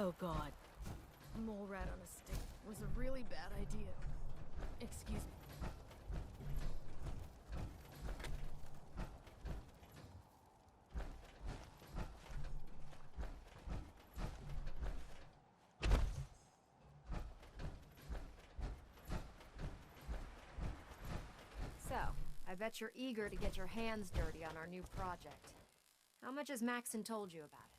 Oh god. Mole rat on a stick was a really bad idea. Excuse me. So, I bet you're eager to get your hands dirty on our new project. How much has Maxon told you about it?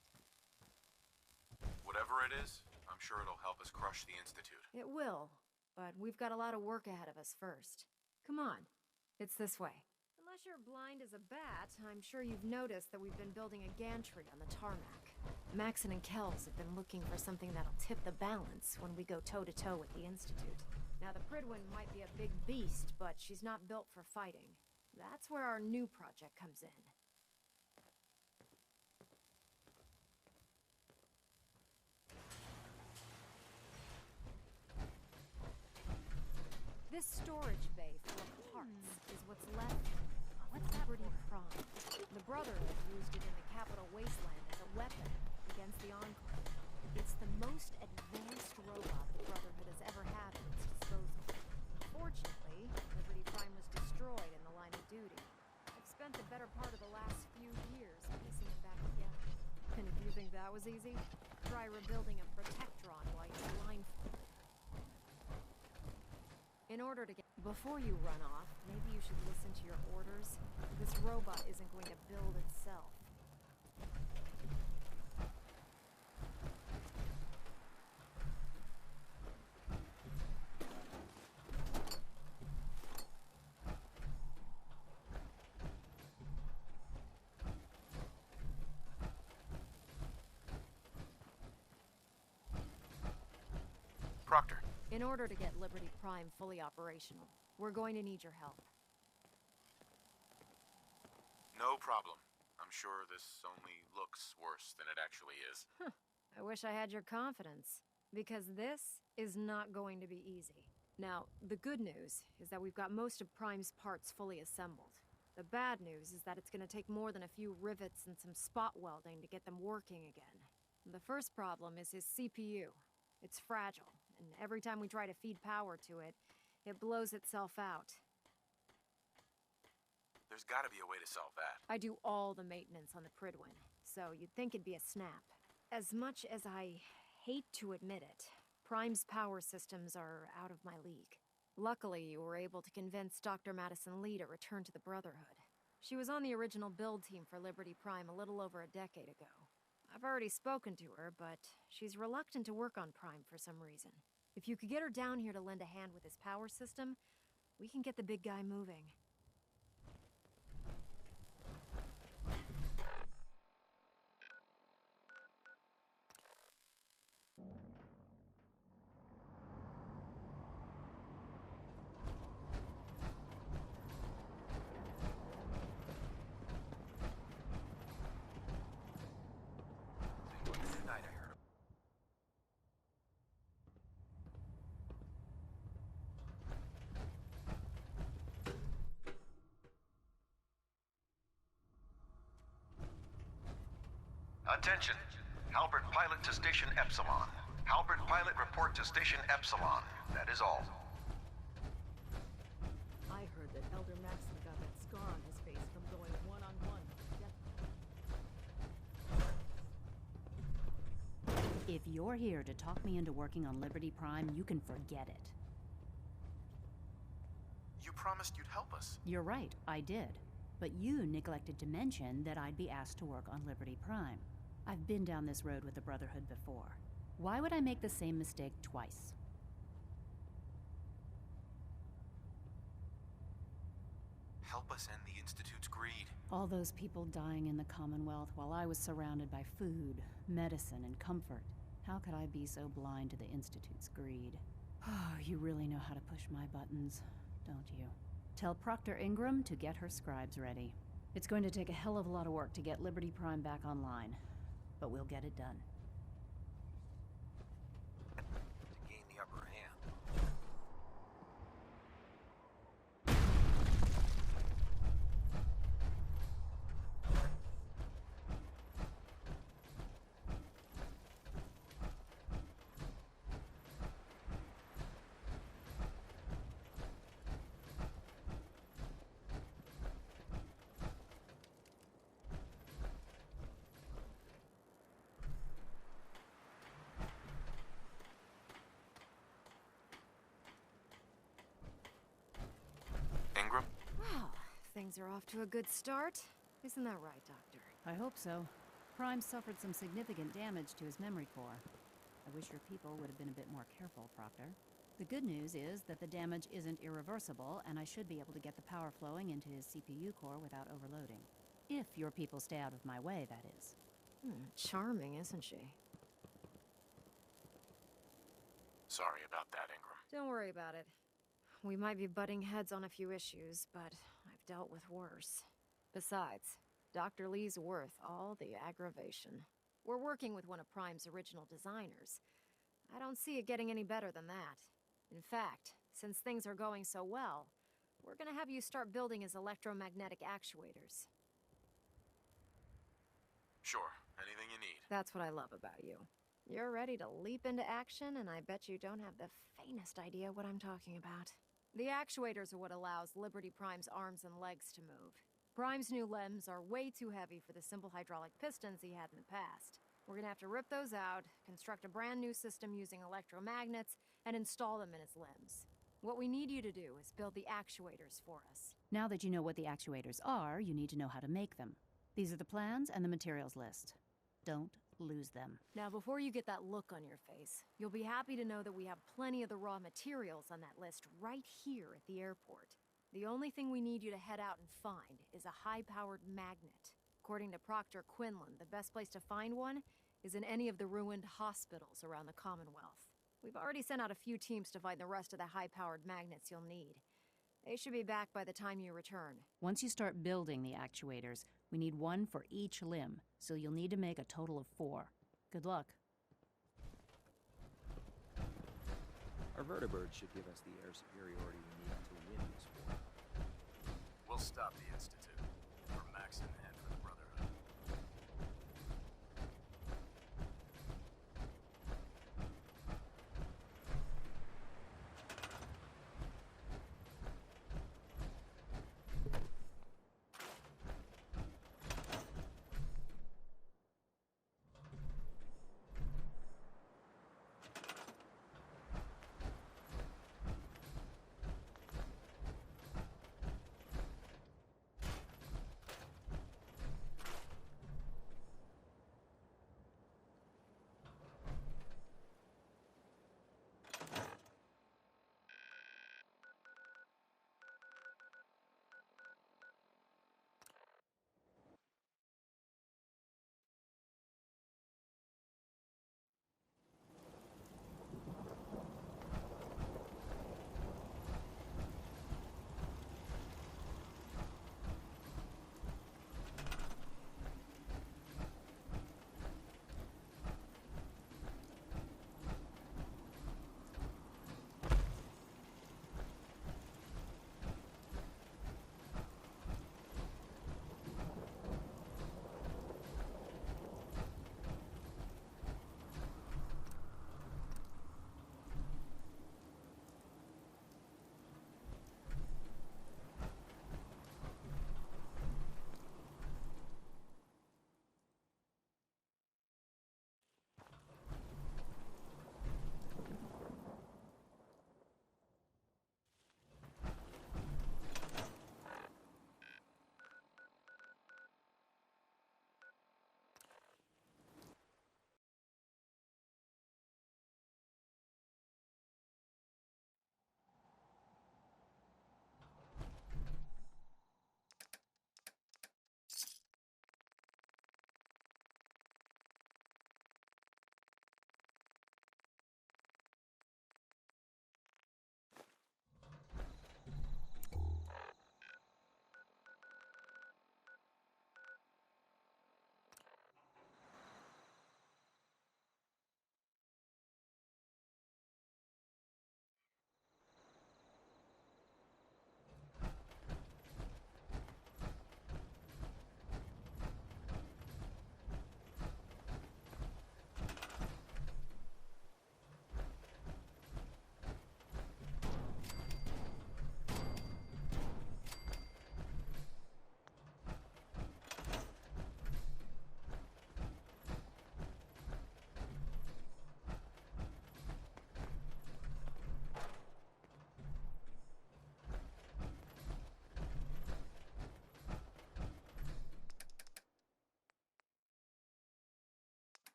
Whatever it is, I'm sure it'll help us crush the Institute. It will, but we've got a lot of work ahead of us first. Come on, it's this way. Unless you're blind as a bat, I'm sure you've noticed that we've been building a gantry on the tarmac. Maxon and Kells have been looking for something that'll tip the balance when we go toe-to-toe with the Institute. Now, the Pridwin might be a big beast, but she's not built for fighting. That's where our new project comes in. This storage bay full of parts is what's left of Liberty Prime. The Brotherhood used it in the Capital Wasteland as a weapon against the Enclave. It's the most advanced robot the Brotherhood has ever had at its disposal. Fortunately, Liberty Prime was destroyed in the line of duty. I've spent the better part of the last few years piecing it back together. And if you think that was easy, try rebuilding a Protectron while you're blindfolded. In order to get... Before you run off, maybe you should listen to your orders. This robot isn't going to build itself. Proctor. In order to get Liberty Prime fully operational, we're going to need your help. No problem. I'm sure this only looks worse than it actually is. I wish I had your confidence, because this is not going to be easy. Now, the good news is that we've got most of Prime's parts fully assembled. The bad news is that it's going to take more than a few rivets and some spot welding to get them working again. The first problem is his CPU. It's fragile, and every time we try to feed power to it, it blows itself out. There's gotta be a way to solve that. I do all the maintenance on the Pridwin, so you'd think it'd be a snap. As much as I hate to admit it, Prime's power systems are out of my league. Luckily, you were able to convince Dr. Madison Lee to return to the Brotherhood. She was on the original build team for Liberty Prime a little over a decade ago. I've already spoken to her, but she's reluctant to work on Prime for some reason. If you could get her down here to lend a hand with his power system, we can get the big guy moving. Attention. Halbert pilot to Station Epsilon. Halbert pilot report to Station Epsilon. That is all. I heard that Elder Maxon got that scar on his face from going one-on-one. If you're here to talk me into working on Liberty Prime, you can forget it. You promised you'd help us. You're right, I did. But you neglected to mention that I'd be asked to work on Liberty Prime. I've been down this road with the Brotherhood before. Why would I make the same mistake twice? Help us end the Institute's greed. All those people dying in the Commonwealth while I was surrounded by food, medicine, and comfort. How could I be so blind to the Institute's greed? Oh, you really know how to push my buttons, don't you? Tell Proctor Ingram to get her scribes ready. It's going to take a hell of a lot of work to get Liberty Prime back online, but we'll get it done. To gain the upper hand. Things are off to a good start. Isn't that right, Doctor? I hope so. Prime suffered some significant damage to his memory core. I wish your people would have been a bit more careful, Proctor. The good news is that the damage isn't irreversible, and I should be able to get the power flowing into his CPU core without overloading. If your people stay out of my way, that is. Charming, isn't she? Sorry about that, Ingram. Don't worry about it. We might be butting heads on a few issues, but I've dealt with worse. Besides, Dr. Lee's worth all the aggravation. We're working with one of Prime's original designers. I don't see it getting any better than that. In fact, since things are going so well, we're gonna have you start building his electromagnetic actuators. Sure, anything you need. That's what I love about you. You're ready to leap into action, and I bet you don't have the faintest idea what I'm talking about. The actuators are what allows Liberty Prime's arms and legs to move. Prime's new limbs are way too heavy for the simple hydraulic pistons he had in the past. We're gonna have to rip those out, construct a brand new system using electromagnets, and install them in his limbs. What we need you to do is build the actuators for us. Now that you know what the actuators are, you need to know how to make them. These are the plans and the materials list. Don't lose them. Now, before you get that look on your face, you'll be happy to know that we have plenty of the raw materials on that list right here at the airport. The only thing we need you to head out and find is a high-powered magnet. According to Proctor Quinlan, the best place to find one is in any of the ruined hospitals around the Commonwealth. We've already sent out a few teams to find the rest of the high-powered magnets you'll need. They should be back by the time you return. Once you start building the actuators, we need one for each limb, so you'll need to make a total of 4. Good luck. Our vertibird should give us the air superiority we need to win this war. We'll stop the Institute. For Max and for the Brotherhood.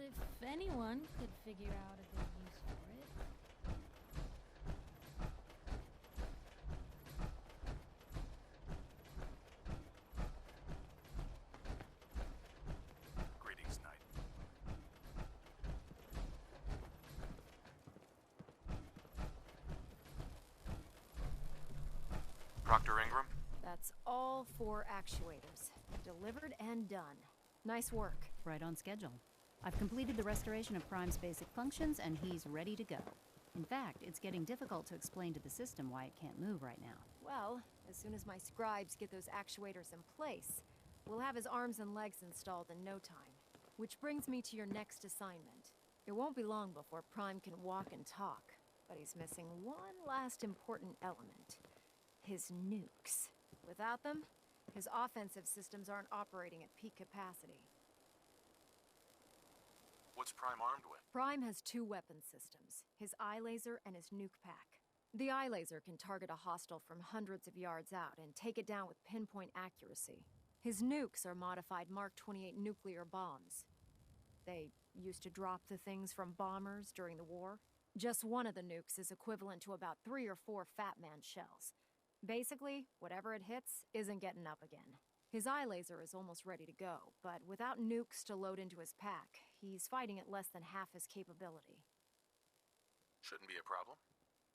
if anyone could figure out a good use for it. Greetings, Knight. Proctor Ingram? That's all 4 actuators. Delivered and done. Nice work. Right on schedule. I've completed the restoration of Prime's basic functions, and he's ready to go. In fact, it's getting difficult to explain to the system why it can't move right now. Well, as soon as my scribes get those actuators in place, we'll have his arms and legs installed in no time. Which brings me to your next assignment. It won't be long before Prime can walk and talk, but he's missing one last important element. His nukes. Without them, his offensive systems aren't operating at peak capacity. What's Prime armed with? Prime has 2 weapon systems, his eye laser and his nuke pack. The eye laser can target a hostile from hundreds of yards out and take it down with pinpoint accuracy. His nukes are modified Mark 28 nuclear bombs. They used to drop the things from bombers during the war. Just one of the nukes is equivalent to about 3 or 4 Fat Man shells. Basically, whatever it hits isn't getting up again. His eye laser is almost ready to go, but without nukes to load into his pack, he's fighting at less than half his capability. Shouldn't be a problem.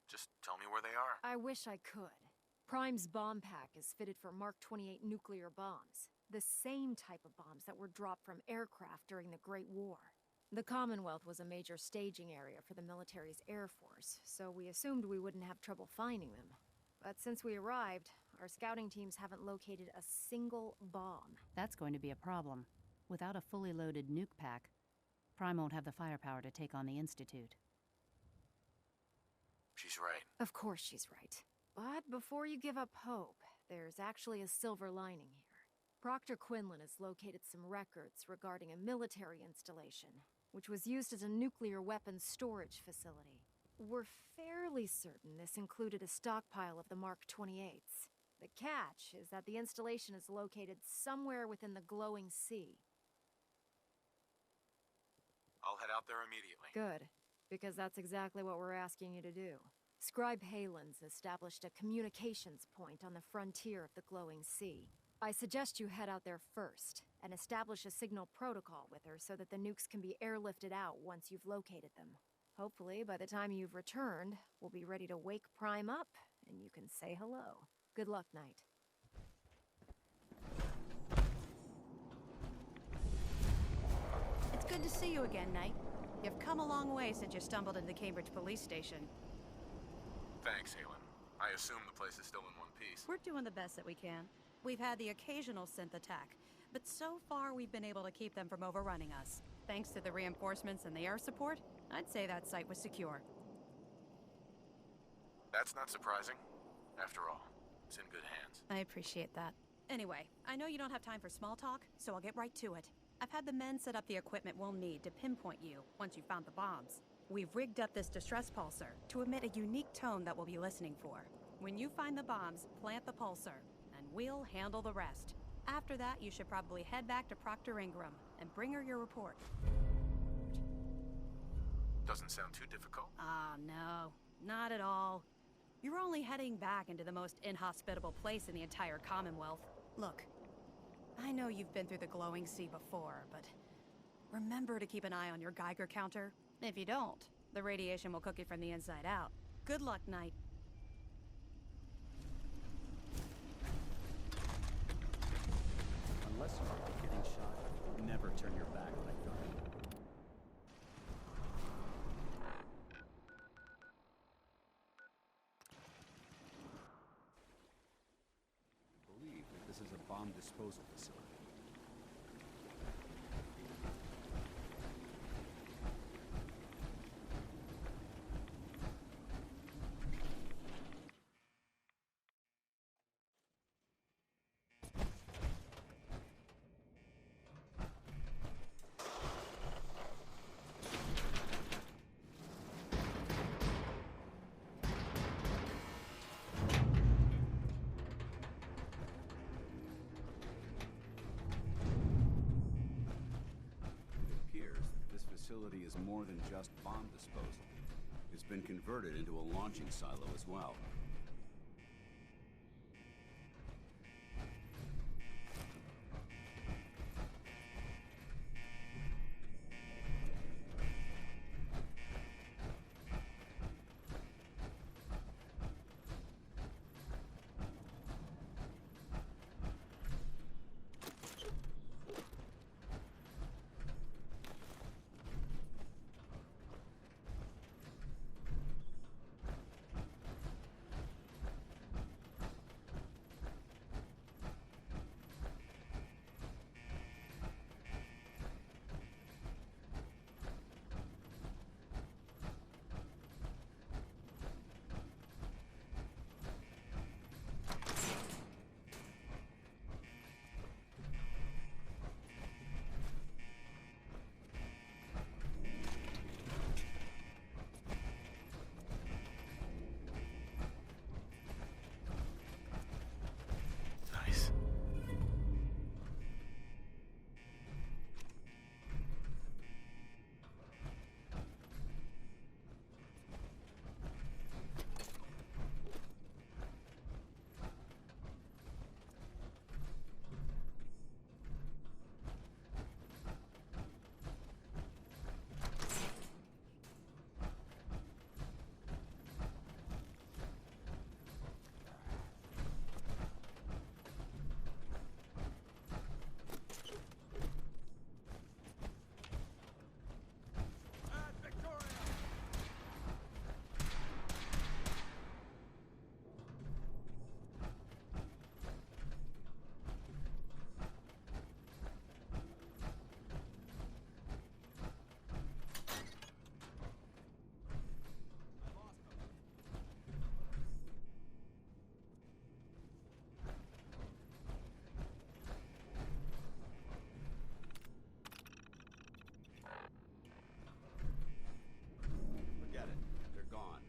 Just tell me where they are. I wish I could. Prime's bomb pack is fitted for Mark 28 nuclear bombs, the same type of bombs that were dropped from aircraft during the Great War. The Commonwealth was a major staging area for the military's air force, so we assumed we wouldn't have trouble finding them. But since we arrived, our scouting teams haven't located a single bomb. That's going to be a problem. Without a fully loaded nuke pack, Prime won't have the firepower to take on the Institute. She's right. Of course she's right. But before you give up hope, there's actually a silver lining here. Proctor Quinlan has located some records regarding a military installation, which was used as a nuclear weapons storage facility. We're fairly certain this included a stockpile of the Mark 28s. The catch is that the installation is located somewhere within the glowing sea. I'll head out there immediately. Good, because that's exactly what we're asking you to do. Scribe Halen's established a communications point on the frontier of the glowing sea. I suggest you head out there first, and establish a signal protocol with her so that the nukes can be airlifted out once you've located them. Hopefully, by the time you've returned, we'll be ready to wake Prime up, and you can say hello. Good luck, Knight. It's good to see you again, Knight. You've come a long way since you stumbled into the Cambridge police station. Thanks, Halen. I assume the place is still in one piece. We're doing the best that we can. We've had the occasional synth attack, but so far we've been able to keep them from overrunning us. Thanks to the reinforcements and the air support, I'd say that site was secure. That's not surprising. After all, it's in good hands. I appreciate that. Anyway, I know you don't have time for small talk, so I'll get right to it. I've had the men set up the equipment we'll need to pinpoint you once you've found the bombs. We've rigged up this distress pulsar to emit a unique tone that we'll be listening for. When you find the bombs, plant the pulsar, and we'll handle the rest. After that, you should probably head back to Proctor Ingram and bring her your report. Doesn't sound too difficult. Ah, no. Not at all. You're only heading back into the most inhospitable place in the entire Commonwealth. Look, I know you've been through the glowing sea before, but remember to keep an eye on your Geiger counter. If you don't, the radiation will cook you from the inside out. Good luck, Knight. Unless you are getting shot, never turn your back on a gun. I believe that this is a bomb disposal facility. facility is more than just bomb disposal. It's been converted into a launching silo as well. Nice. Forget it. They're gone.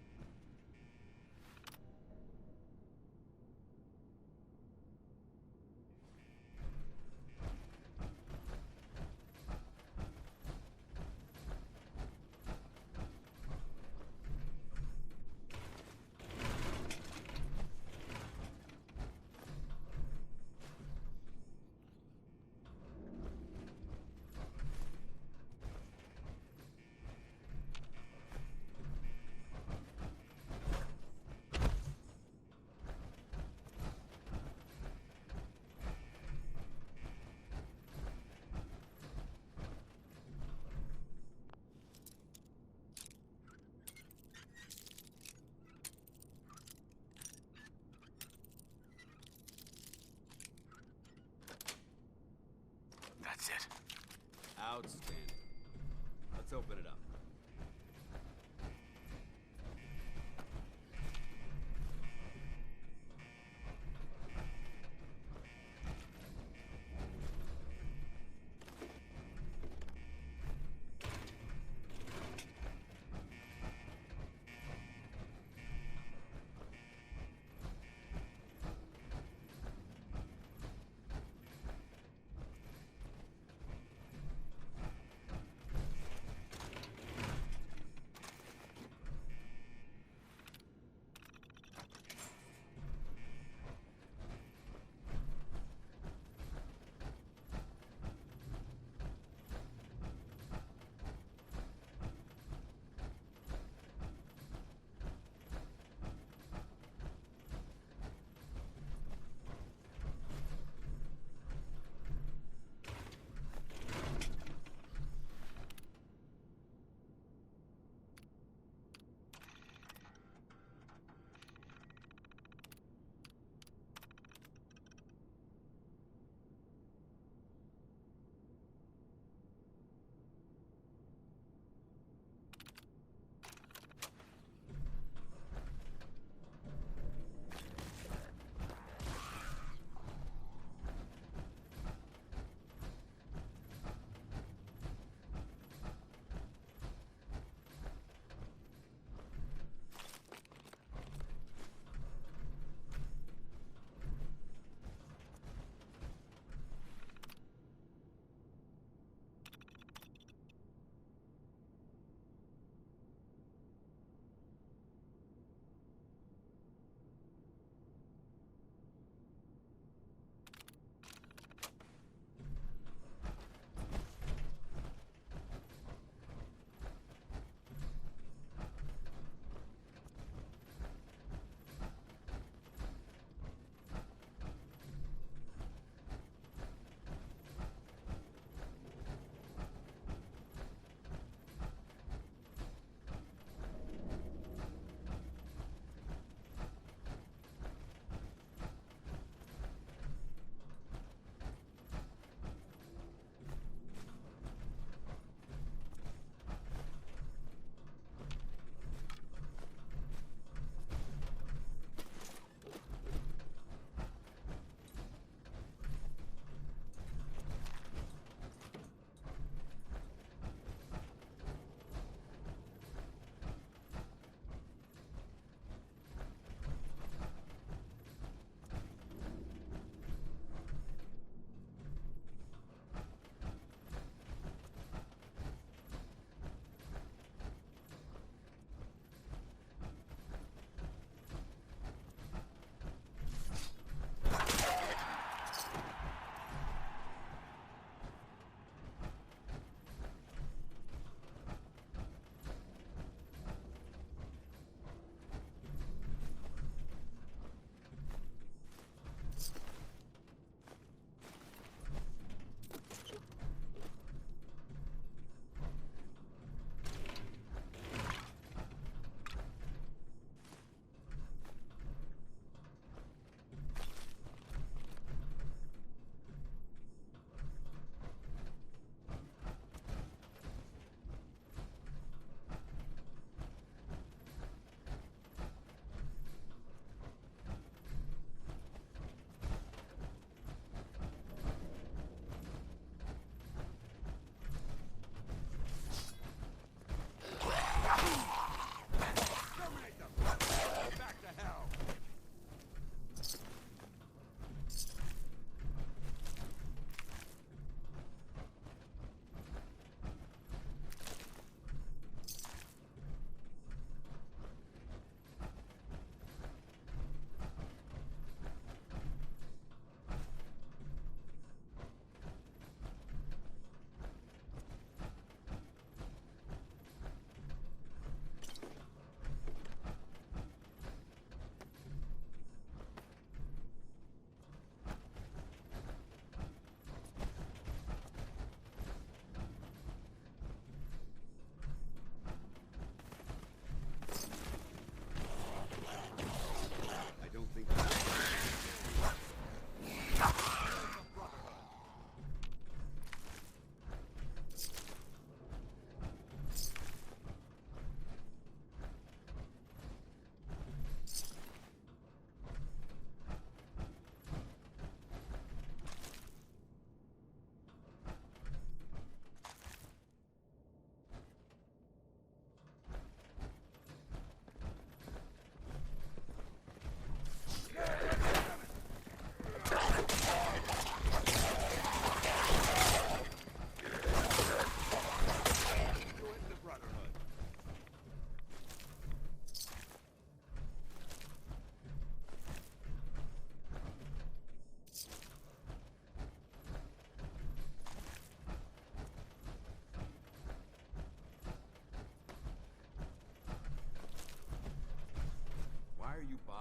That's it. Outstanding. Let's open it up.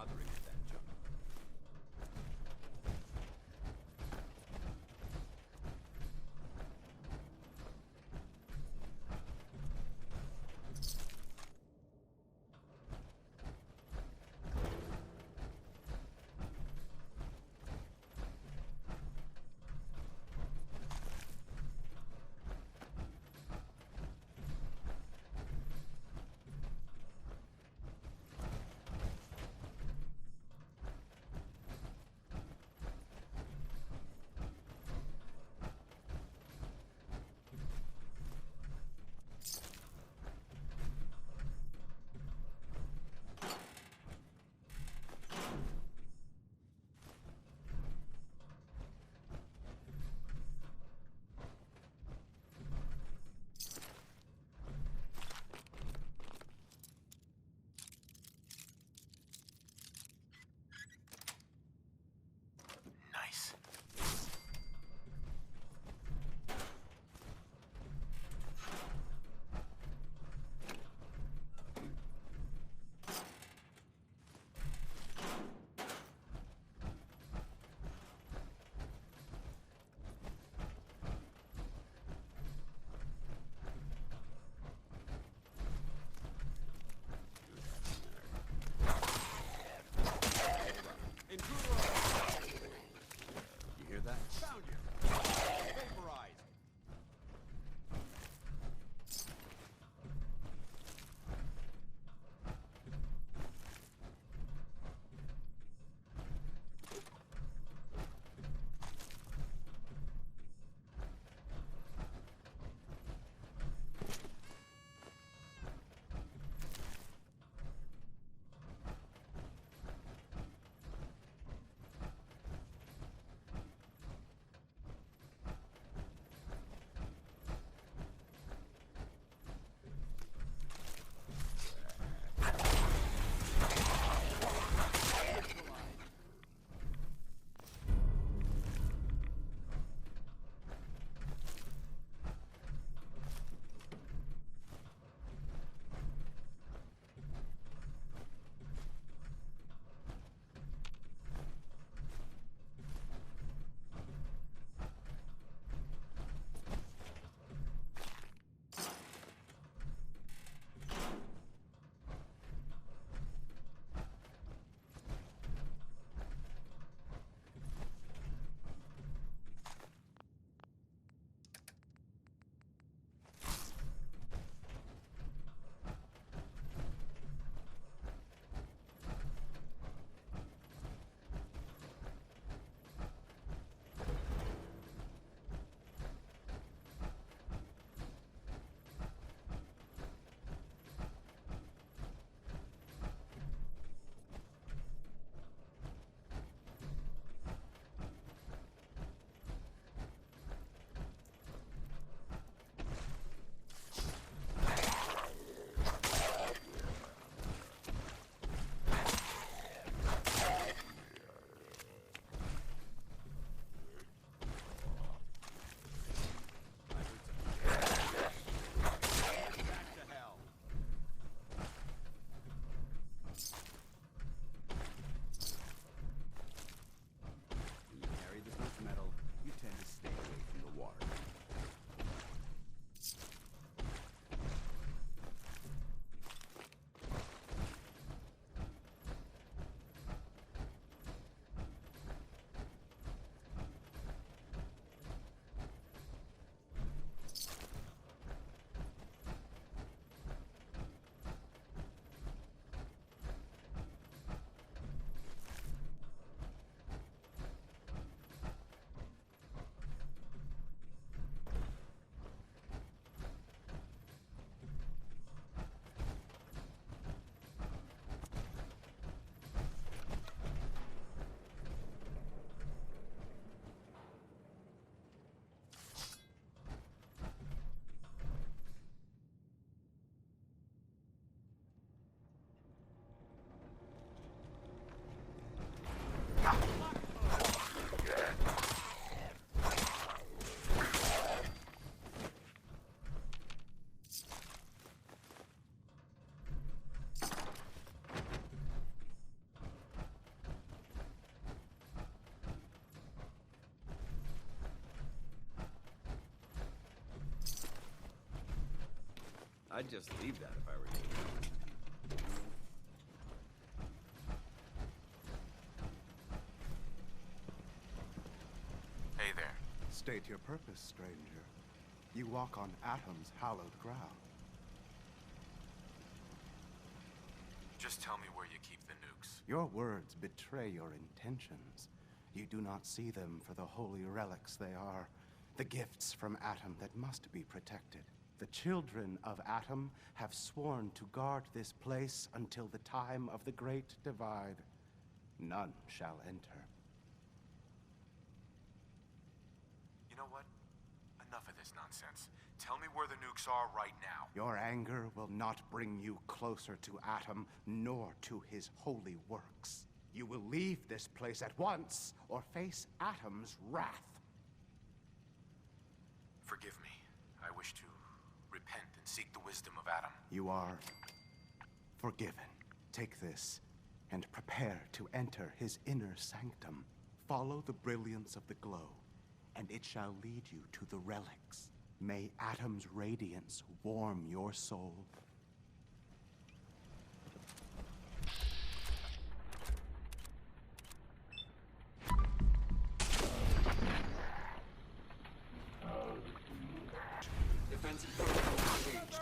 bothering with that junk. I'd just leave that if I were you. Hey there. State your purpose, stranger. You walk on Atom's hallowed ground. Just tell me where you keep the nukes. Your words betray your intentions. You do not see them for the holy relics they are, the gifts from Atom that must be protected. The children of Atom have sworn to guard this place until the time of the Great Divide. None shall enter. You know what? Enough of this nonsense. Tell me where the nukes are right now. Your anger will not bring you closer to Atom, nor to his holy works. You will leave this place at once, or face Atom's wrath. Forgive me. I wish to repent and seek the wisdom of Atom. You are forgiven. Take this, and prepare to enter his inner sanctum. Follow the brilliance of the glow, and it shall lead you to the relics. May Atom's radiance warm your soul. Defensive protocol engaged.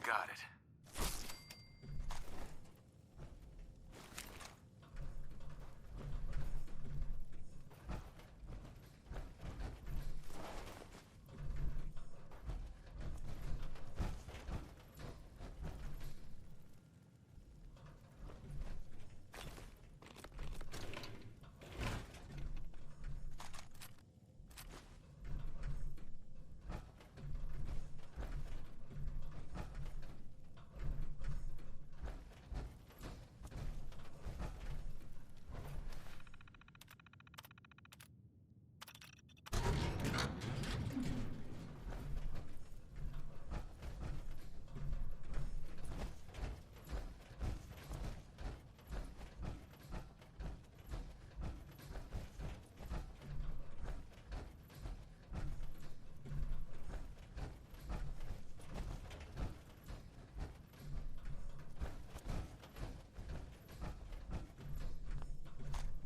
Got it.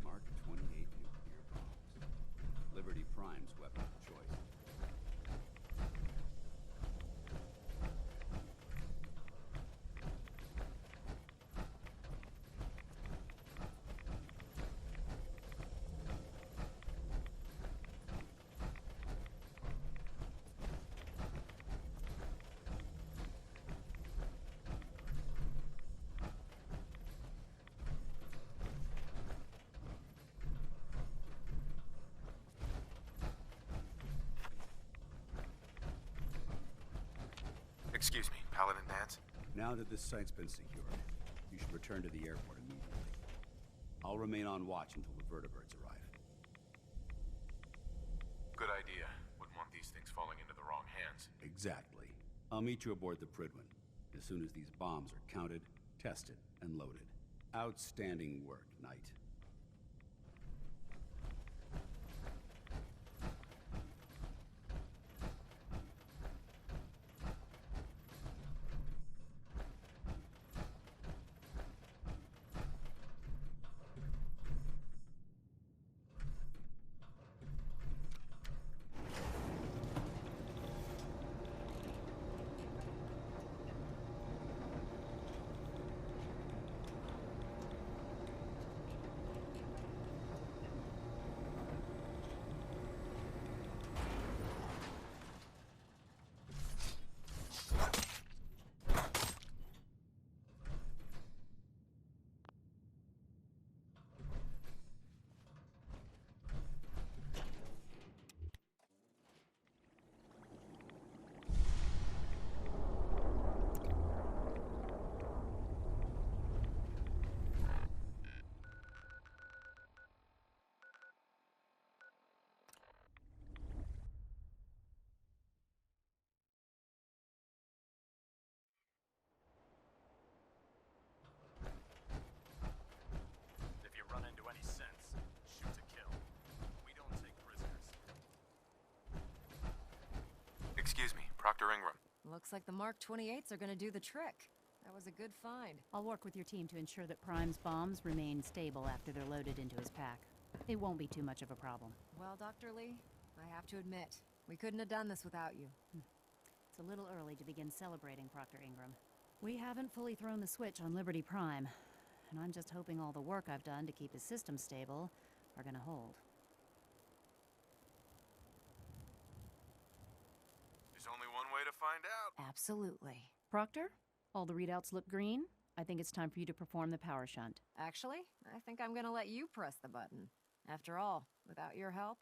Mark 28 nuclear bombs. Liberty Prime's weapon of choice. Excuse me, Paladin Dance? Now that this site's been secured, you should return to the airport immediately. I'll remain on watch until the vertibirds arrive. Good idea. Wouldn't want these things falling into the wrong hands. Exactly. I'll meet you aboard the Pridwin as soon as these bombs are counted, tested, and loaded. Outstanding work, Knight. Dr. Ingram. Looks like the Mark 28s are gonna do the trick. That was a good find. I'll work with your team to ensure that Prime's bombs remain stable after they're loaded into his pack. It won't be too much of a problem. Well, Dr. Lee, I have to admit, we couldn't have done this without you. It's a little early to begin celebrating, Proctor Ingram. We haven't fully thrown the switch on Liberty Prime, and I'm just hoping all the work I've done to keep his system stable are gonna hold. There's only one way to find out. Absolutely. Proctor, all the readouts look green. I think it's time for you to perform the power shunt. Actually, I think I'm gonna let you press the button. After all, without your help,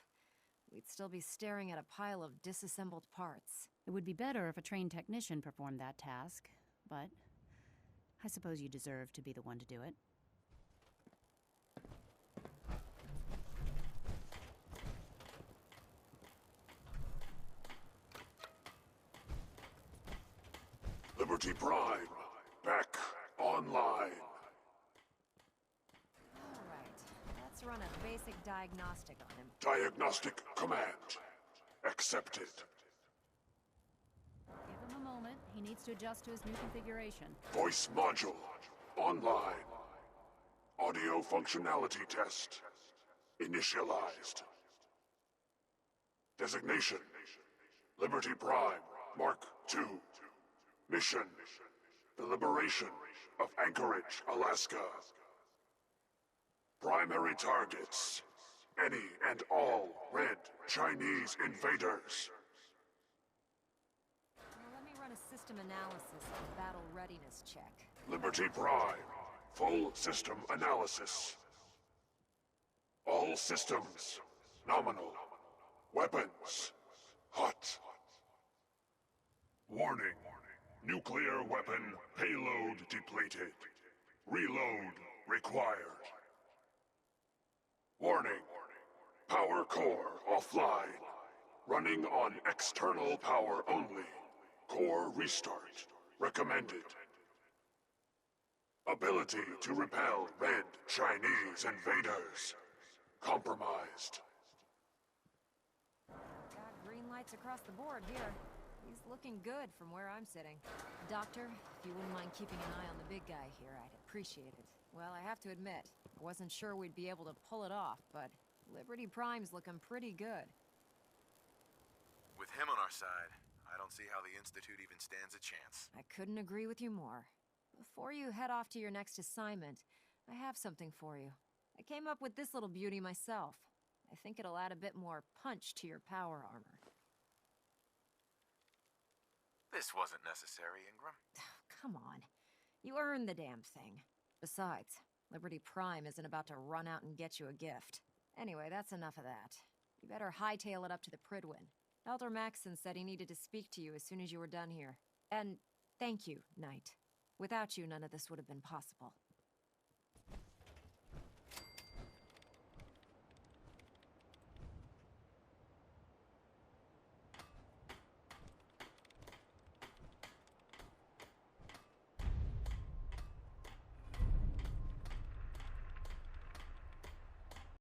we'd still be staring at a pile of disassembled parts. It would be better if a trained technician performed that task, but I suppose you deserve to be the one to do it. Liberty Prime, back online. All right, let's run a basic diagnostic on him. Diagnostic command accepted. Give him a moment. He needs to adjust to his new configuration. Voice module online. Audio functionality test initialized. Designation: Liberty Prime Mark II. Mission: the liberation of Anchorage, Alaska. Primary targets: any and all red Chinese invaders. Now let me run a system analysis and battle readiness check. Liberty Prime, full system analysis. All systems nominal. Weapons hot. Warning. Nuclear weapon payload depleted. Reload required. Warning. Power core offline. Running on external power only. Core restart recommended. Ability to repel red Chinese invaders compromised. Got green lights across the board here. He's looking good from where I'm sitting. Doctor, if you wouldn't mind keeping an eye on the big guy here, I'd appreciate it. Well, I have to admit, I wasn't sure we'd be able to pull it off, but Liberty Prime's looking pretty good. With him on our side, I don't see how the Institute even stands a chance. I couldn't agree with you more. Before you head off to your next assignment, I have something for you. I came up with this little beauty myself. I think it'll add a bit more punch to your power armor. This wasn't necessary, Ingram. Come on. You earned the damn thing. Besides, Liberty Prime isn't about to run out and get you a gift. Anyway, that's enough of that. You better hightail it up to the Pridwin. Elder Maxson said he needed to speak to you as soon as you were done here. And thank you, Knight. Without you, none of this would have been possible.